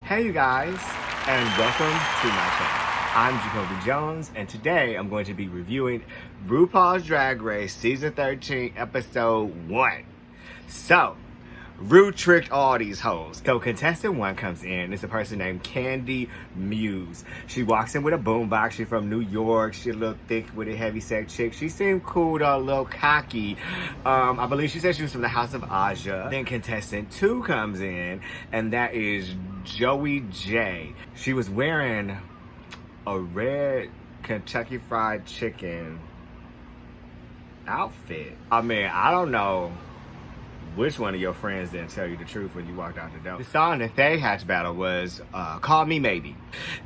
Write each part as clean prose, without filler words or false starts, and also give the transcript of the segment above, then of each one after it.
Hey you guys, and welcome to my channel. I'm Jacoby Jones, and today I'm going to be reviewing Rupauls Drag Race Season 13, Episode 1. So, Ru tricked all these hoes. So contestant 1 comes in. It's a person named Candy Muse. She walks in with a boombox. She's from New York. She's a little thick with a heavy-set chick. She seemed cool though, a little cocky. I believe she said she was from the House of Aja. Then contestant 2 comes in, and that is Joey J. She was wearing a red Kentucky Fried Chicken outfit. I mean, I don't know which one of your friends didn't tell you the truth when you walked out the door. The song that they had to battle was Call Me Maybe.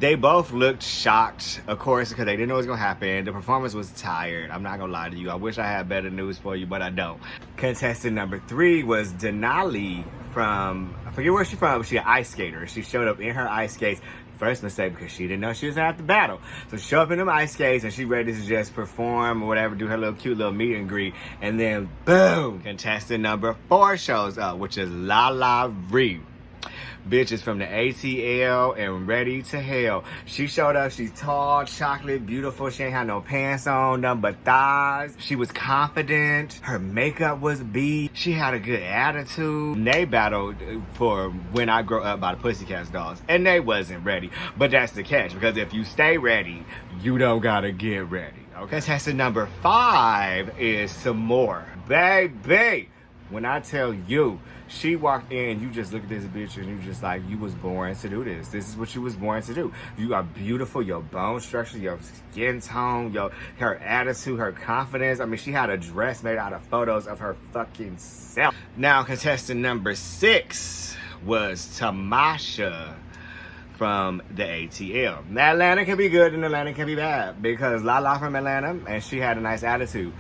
They both looked shocked, of course, because they didn't know what was going to happen. The performance was tired. I'm not going to lie to you. I wish I had better news for you, but I don't. Contestant number 3 was Denali from, I forget where she's from, but she's an ice skater. She showed up in her ice skates. First mistake because she didn't know she was gonna have to battle. So she showed up in them ice skates and she ready to just perform or whatever, do her little cute little meet and greet. And then boom, contestant number 4 shows up, which is La La Ree. Bitch is from the ATL and ready to hell. She showed up, she's tall, chocolate, beautiful. She ain't had no pants on, nothing but thighs. She was confident. Her makeup was beat. She had a good attitude. They battled for When I Grow Up by the Pussycat Dolls. And they wasn't ready. But that's the catch, because if you stay ready, you don't gotta get ready. Okay? Contestant number 5 is some more. Baby! When I tell you, she walked in, you just look at this bitch and you just like, you was born to do this. This is what you was born to do. You are beautiful, your bone structure, your skin tone, her attitude, her confidence. I mean, she had a dress made out of photos of her fucking self. Now, contestant number 6 was Tamasha from the ATL. Now, Atlanta can be good and Atlanta can be bad because Lala from Atlanta and she had a nice attitude.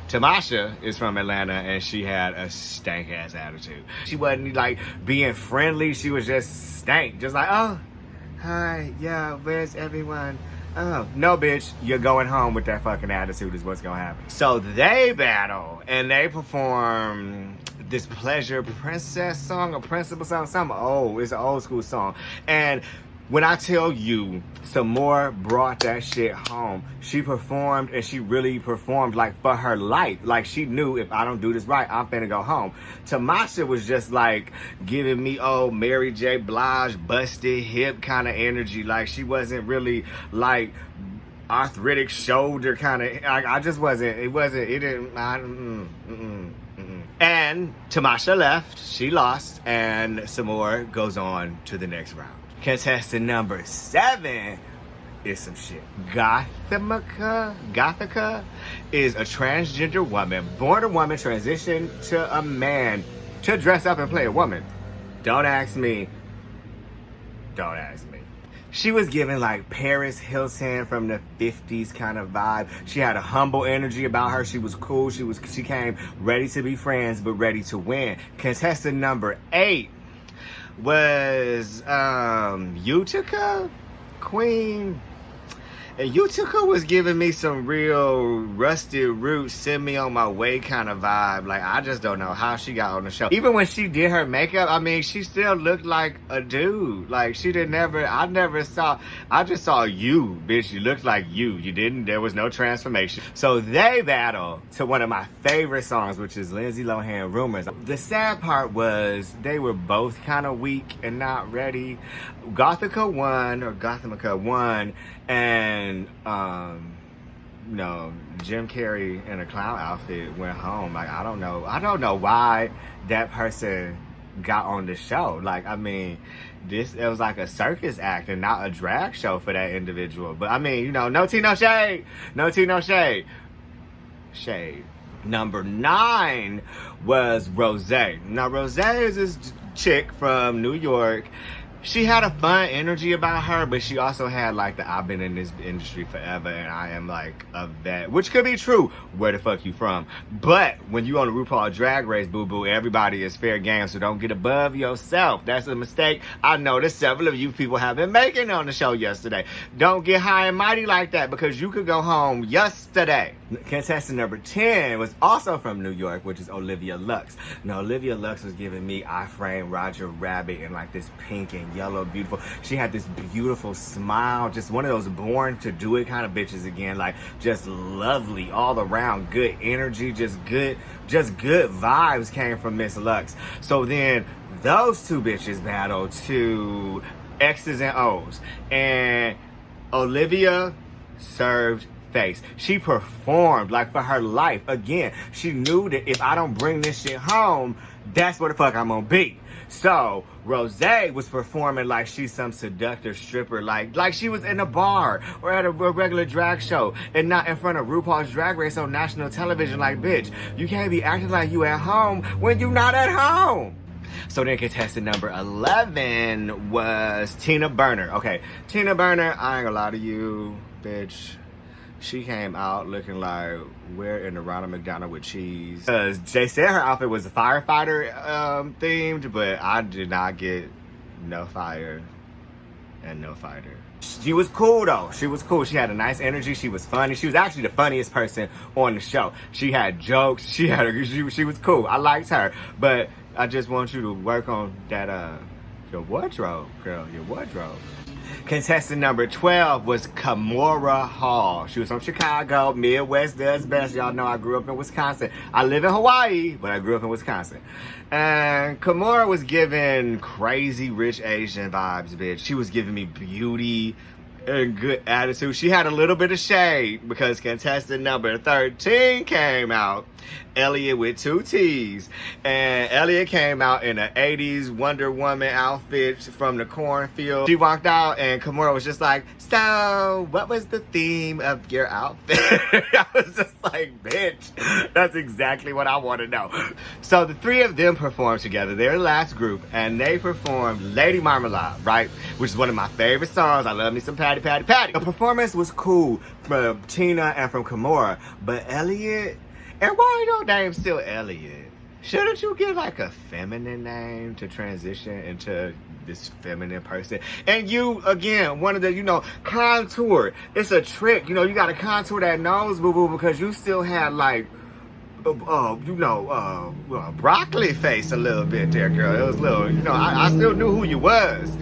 Tamasha is from Atlanta and she had a stank ass attitude. She wasn't like being friendly, she was just stank. Just like, oh, hi, yeah, where's everyone? Oh, no bitch, you're going home with that fucking attitude is what's gonna happen. So they battle and they perform this Pleasure Princess song, a principal song, something old. It's an old school song. And when I tell you, some more brought that shit home. She performed and she really performed like for her life. Like she knew if I don't do this right, I'm finna go home. Tamasha was just like giving me Mary J. Blige busted hip kind of energy. Like she wasn't really like arthritic shoulder kind of. I just wasn't. It didn't. And Tamasha left. She lost, and some more goes on to the next round. Contestant number 7 is some shit. Gothica is a transgender woman, born a woman, transitioned to a man to dress up and play a woman. Don't ask me. Don't ask me. She was giving like Paris Hilton from the 50s kind of vibe. She had a humble energy about her. She was cool. She came ready to be friends, but ready to win. Contestant number 8 was Utica Queen. And Utica was giving me some real Rusted Roots, send me on my way kind of vibe. Like, I just don't know how she got on the show. Even when she did her makeup, I mean, she still looked like a dude. Like, I just saw you, bitch. You looked like you. There was no transformation. So they battle to one of my favorite songs, which is Lindsay Lohan, Rumors. The sad part was they were both kind of weak and not ready. Gothica won, and Jim Carrey in a clown outfit went home. Like, I don't know why that person got on the show. Like, I mean, it was like a circus act and not a drag show for that individual. But I mean, no tea, no shade. No tea, no shade. Shade. Number 9 was Rose. Now, Rose is this chick from New York. She had a fun energy about her, but she also had like the I've been in this industry forever and I am like a vet, which could be true. Where the fuck you from? But when you on the RuPaul Drag Race, boo-boo, everybody is fair game, so don't get above yourself. That's a mistake I noticed several of you people have been making on the show yesterday. Don't get high and mighty like that because you could go home yesterday. Contestant number 10 was also from New York, which is Olivia Lux. Now, Olivia Lux was giving me I Frame Roger Rabbit in like this pink and yellow, beautiful. She had this beautiful smile, just one of those born to do it kind of bitches again, like just lovely all around, good energy, just good vibes came from Miss Lux. So then those two bitches battled to X's and O's, and Olivia served face. She performed like for her life. Again, she knew that if I don't bring this shit home, that's where the fuck I'm gonna be. So Rose was performing like she's some seductive stripper, like she was in a bar or at a regular drag show and not in front of Rupauls Drag Race on national television. Like, bitch, you can't be acting like you at home when you not at home. So then contestant number 11 was Tina Berner. Okay, Tina Berner, I ain't gonna lie to you, bitch. She came out looking like we're in the Ronald McDonald with cheese. Because they said her outfit was a firefighter themed, but I did not get no fire and no fighter. She was cool though. She was cool. She had a nice energy. She was funny. She was actually the funniest person on the show. She had jokes. She was cool. I liked her. But I just want you to work on that your wardrobe, girl. Your wardrobe. Contestant number 12 was Kamora Hall. She was from Chicago. Midwest does best. Y'all know I grew up in Wisconsin. I live in Hawaii, but I grew up in Wisconsin. And Kamora was giving crazy rich Asian vibes, bitch. She was giving me beauty and good attitude. She had a little bit of shade because contestant number 13 came out. Elliot with 2 T's. And Elliot came out in an 80s Wonder Woman outfit from the cornfield. She walked out and Kamora was just like, so what was the theme of your outfit? I was just like, bitch, that's exactly what I want to know. So the 3 of them performed together. They're the last group and they performed Lady Marmalade, right? Which is one of my favorite songs. I love me some Patty, Patty, Patty. The performance was cool from Tina and from Kamora, but Elliot, and why your name still Elliot? Shouldn't you get like a feminine name to transition into this feminine person? And you, again, one of the, contour. It's a trick. You got to contour that nose, boo-boo, because you still had like, broccoli face a little bit there, girl. It was a little, I still knew who you was.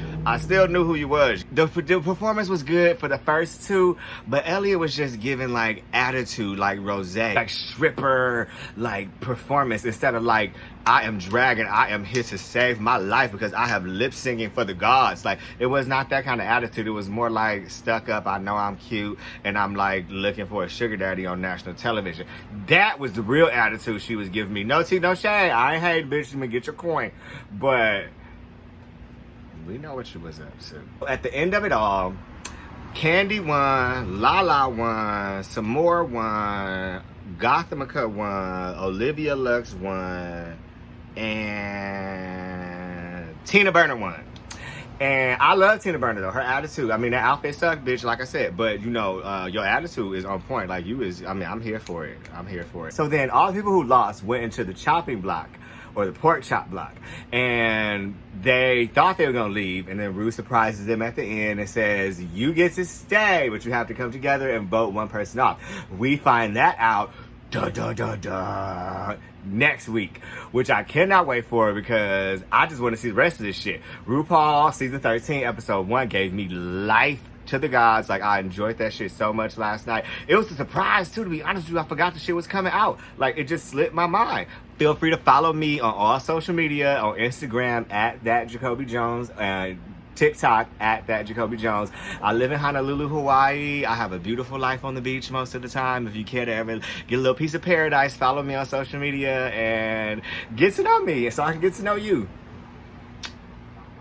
The performance was good for the first 2, but Elliot was just giving like attitude, like Rose, like stripper, like performance, instead of like, I am dragging, I am here to save my life because I have lip singing for the gods. Like, it was not that kind of attitude. It was more like stuck up, I know I'm cute, and I'm like looking for a sugar daddy on national television. That was the real attitude she was giving me. No tea, no shade. I ain't hate, bitch, let me get your coin. But we know what she was up to. At the end of it all, Candy won, Lala won, Samora won, Gothamica won, Olivia Lux won, and Tina Berner won. And I love Tina Berner though. Her attitude, I mean, that outfit sucked, bitch, like I said, but your attitude is on point. Like, I'm here for it. I'm here for it. So then all the people who lost went into the chopping block, or the pork chop block, and they thought they were gonna leave, and then Rue surprises them at the end and says, you get to stay, but you have to come together and vote one person off. We find that out next week, which I cannot wait for because I just want to see the rest of this shit. RuPaul season 13 episode 1 gave me life to the gods. Like, I enjoyed that shit so much last night. It was a surprise too, to be honest with you. I forgot the shit was coming out. Like, it just slipped my mind. Feel free to follow me on all social media, on Instagram at @ThatJacobyJones, and TikTok at @ThatJacobyJones. I live in Honolulu, Hawaii. I have a beautiful life on the beach most of the time. If you care to ever get a little piece of paradise, follow me on social media and get to know me so I can get to know you.